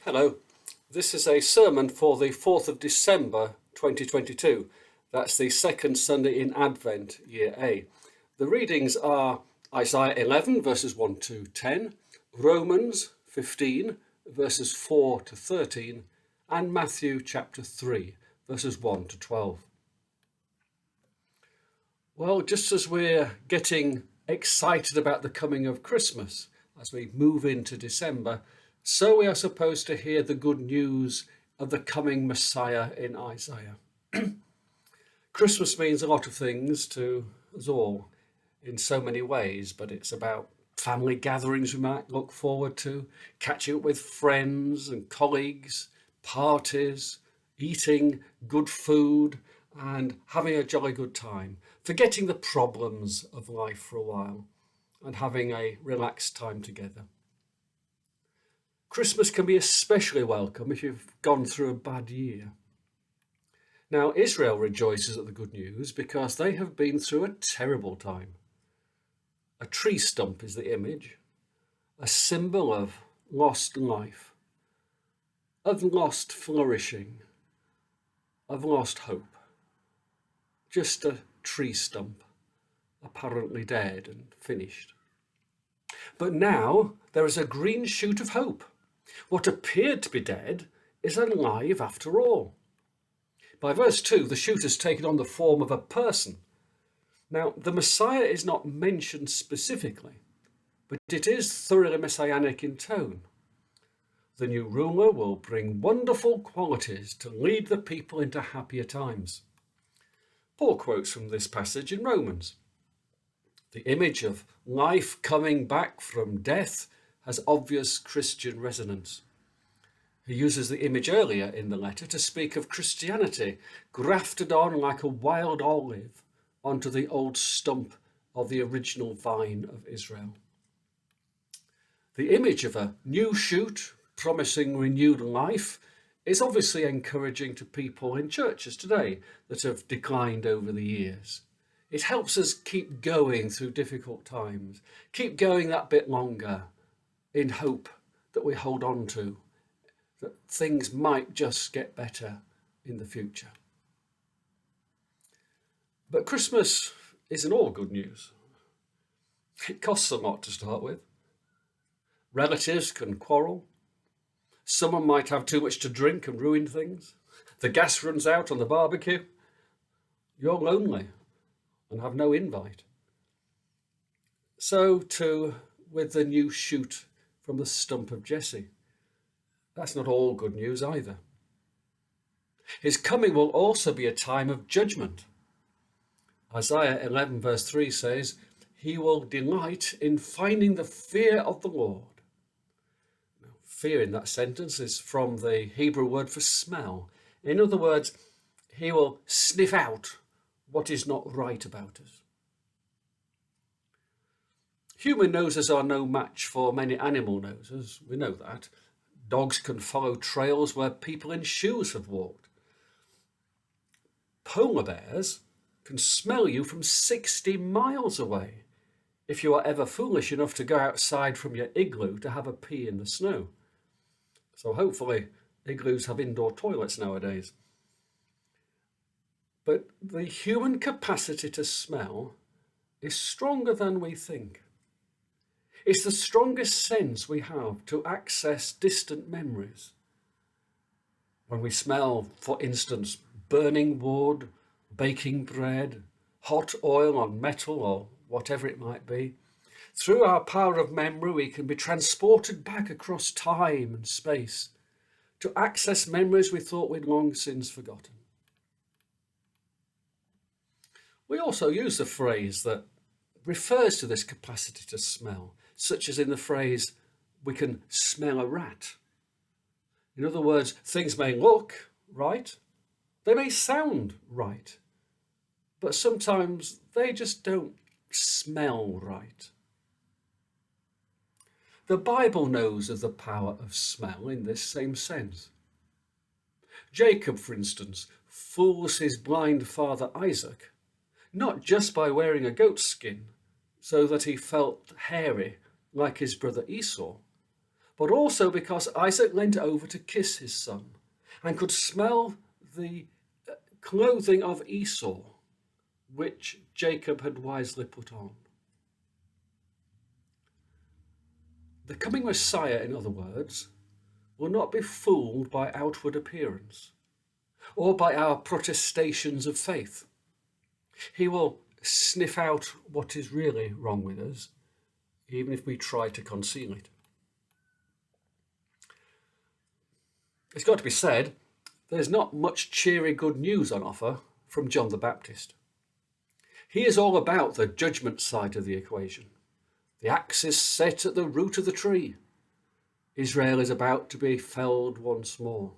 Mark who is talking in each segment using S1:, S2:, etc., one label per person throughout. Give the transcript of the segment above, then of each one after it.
S1: Hello, this is a sermon for the 4th of December 2022. That's the second Sunday in Advent, Year A. The readings are Isaiah 11 verses 1 to 10, Romans 15 verses 4 to 13, and Matthew chapter 3 verses 1 to 12. Well, just as we're getting excited about the coming of Christmas as we move into December, so we are supposed to hear the good news of the coming Messiah in Isaiah. Christmas means a lot of things to us all in so many ways, but it's about family gatherings we might look forward to, catching up with friends and colleagues, parties, eating good food and having a jolly good time, forgetting the problems of life for a while and having a relaxed time together. Christmas can be especially welcome if you've gone through a bad year. Now, Israel rejoices at the good news because they have been through a terrible time. A tree stump is the image, a symbol of lost life, of lost flourishing, of lost hope. Just a tree stump, apparently dead and finished. But now there is a green shoot of hope. What appeared to be dead is alive after all. By verse 2, the shoot has taken on the form of a person. Now, the Messiah is not mentioned specifically, but it is thoroughly messianic in tone. The new ruler will bring wonderful qualities to lead the people into happier times. Paul quotes from this passage in Romans. The image of life coming back from death has obvious Christian resonance. He uses the image earlier in the letter to speak of Christianity grafted on like a wild olive onto the old stump of the original vine of Israel. The image of a new shoot promising renewed life is obviously encouraging to people in churches today that have declined over the years. It helps us keep going through difficult times, keep going that bit longer in hope that we hold on to, that things might just get better in the future. But Christmas isn't all good news. It costs a lot to start with. Relatives can quarrel. Someone might have too much to drink and ruin things. The gas runs out on the barbecue. You're lonely and have no invite. So too with the new shoot from the stump of Jesse. That's not all good news either. His coming will also be a time of judgment. Isaiah 11 verse 3 says, "He will delight in finding the fear of the Lord." Now, fear in that sentence is from the Hebrew word for smell. In other words, he will sniff out what is not right about us. Human noses are no match for many animal noses, we know that. Dogs can follow trails where people in shoes have walked. Polar bears can smell you from 60 miles away if you are ever foolish enough to go outside from your igloo to have a pee in the snow. So hopefully igloos have indoor toilets nowadays. But the human capacity to smell is stronger than we think. It's the strongest sense we have to access distant memories. When we smell, for instance, burning wood, baking bread, hot oil on metal or whatever it might be, through our power of memory we can be transported back across time and space to access memories we thought we'd long since forgotten. We also use a phrase that refers to this capacity to smell, such as in the phrase, "we can smell a rat." In other words, things may look right, they may sound right, but sometimes they just don't smell right. The Bible knows of the power of smell in this same sense. Jacob, for instance, fools his blind father Isaac, not just by wearing a goat's skin, so that he felt hairy like his brother Esau, but also because Isaac leant over to kiss his son and could smell the clothing of Esau, which Jacob had wisely put on. The coming Messiah, in other words, will not be fooled by outward appearance or by our protestations of faith. He will sniff out what is really wrong with us, even if we try to conceal it. It's got to be said, there's not much cheery good news on offer from John the Baptist. He is all about the judgment side of the equation. The axe is set at the root of the tree. Israel is about to be felled once more.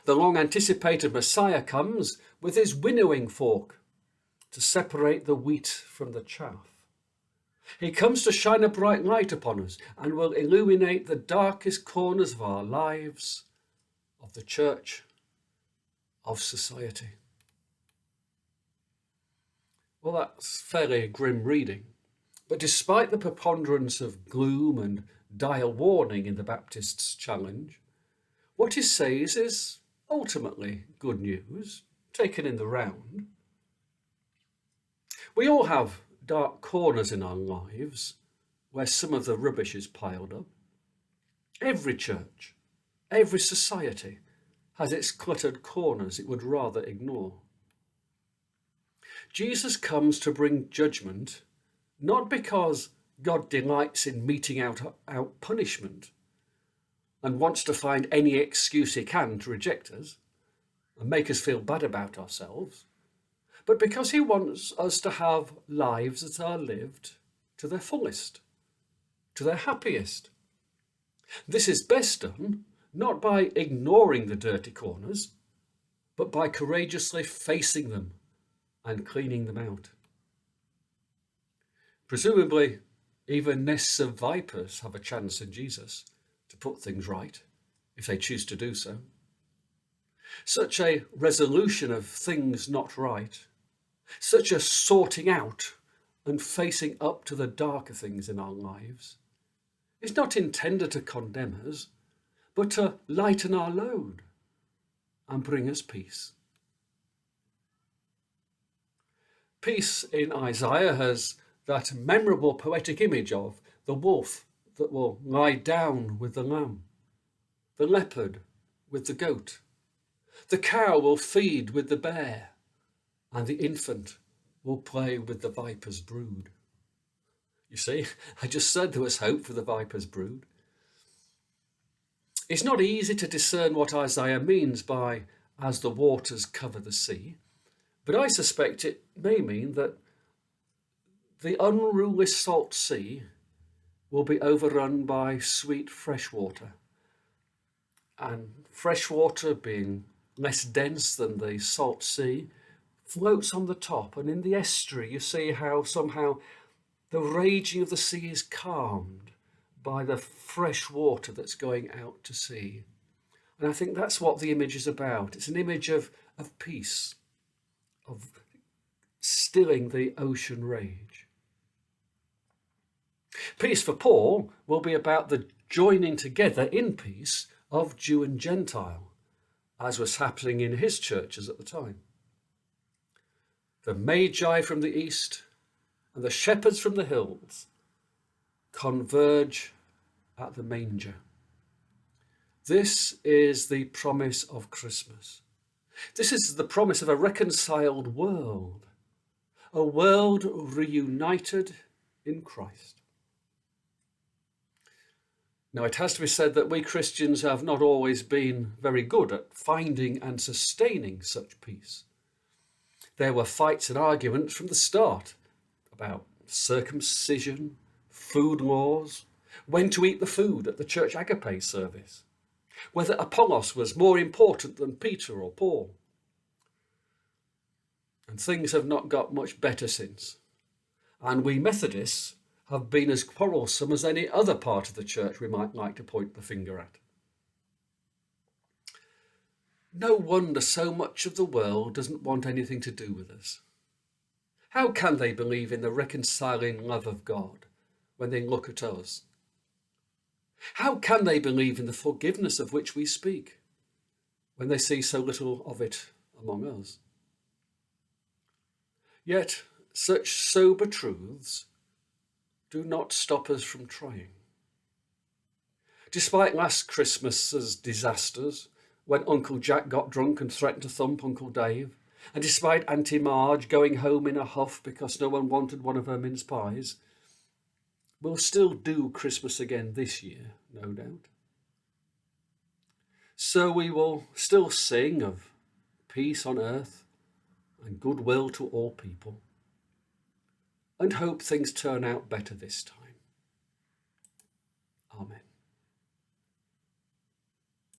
S1: The long-anticipated Messiah comes with his winnowing fork to separate the wheat from the chaff. He comes to shine a bright light upon us and will illuminate the darkest corners of our lives, of the church, of society. Well, that's fairly grim reading, but despite the preponderance of gloom and dire warning in the Baptist's challenge, what he says is ultimately good news, taken in the round. We all have dark corners in our lives where some of the rubbish is piled up. Every church, every society has its cluttered corners it would rather ignore. Jesus comes to bring judgment, not because God delights in meting out punishment and wants to find any excuse he can to reject us and make us feel bad about ourselves, but because he wants us to have lives that are lived to their fullest, to their happiest. This is best done not by ignoring the dirty corners, but by courageously facing them and cleaning them out. Presumably, even nests of vipers have a chance in Jesus to put things right, if they choose to do so. Such a resolution of things not right, such a sorting out and facing up to the darker things in our lives, is not intended to condemn us, but to lighten our load and bring us peace. Peace in Isaiah has that memorable poetic image of the wolf that will lie down with the lamb, the leopard with the goat, the cow will feed with the bear, and the infant will play with the viper's brood. You see, I just said there was hope for the viper's brood. It's not easy to discern what Isaiah means by "as the waters cover the sea," but I suspect it may mean that the unruly salt sea will be overrun by sweet fresh water. And fresh water, being less dense than the salt sea, floats on the top, and in the estuary you see how somehow the raging of the sea is calmed by the fresh water that's going out to sea. And I think that's what the image is about. It's an image of peace, of stilling the ocean rage. Peace for Paul will be about the joining together in peace of Jew and Gentile, as was happening in his churches at the time. The Magi from the east and the shepherds from the hills converge at the manger. This is the promise of Christmas. This is the promise of a reconciled world, a world reunited in Christ. Now, it has to be said that we Christians have not always been very good at finding and sustaining such peace. There were fights and arguments from the start about circumcision, food laws, when to eat the food at the church agape service, whether Apollos was more important than Peter or Paul. And things have not got much better since. And we Methodists have been as quarrelsome as any other part of the church we might like to point the finger at. No wonder so much of the world doesn't want anything to do with us. How can they believe in the reconciling love of God when they look at us? How can they believe in the forgiveness of which we speak when they see so little of it among us? Yet such sober truths do not stop us from trying. Despite last Christmas's disasters, when Uncle Jack got drunk and threatened to thump Uncle Dave, and despite Auntie Marge going home in a huff because no one wanted one of her mince pies, we'll still do Christmas again this year, no doubt. So we will still sing of peace on earth and goodwill to all people, and hope things turn out better this time. Amen.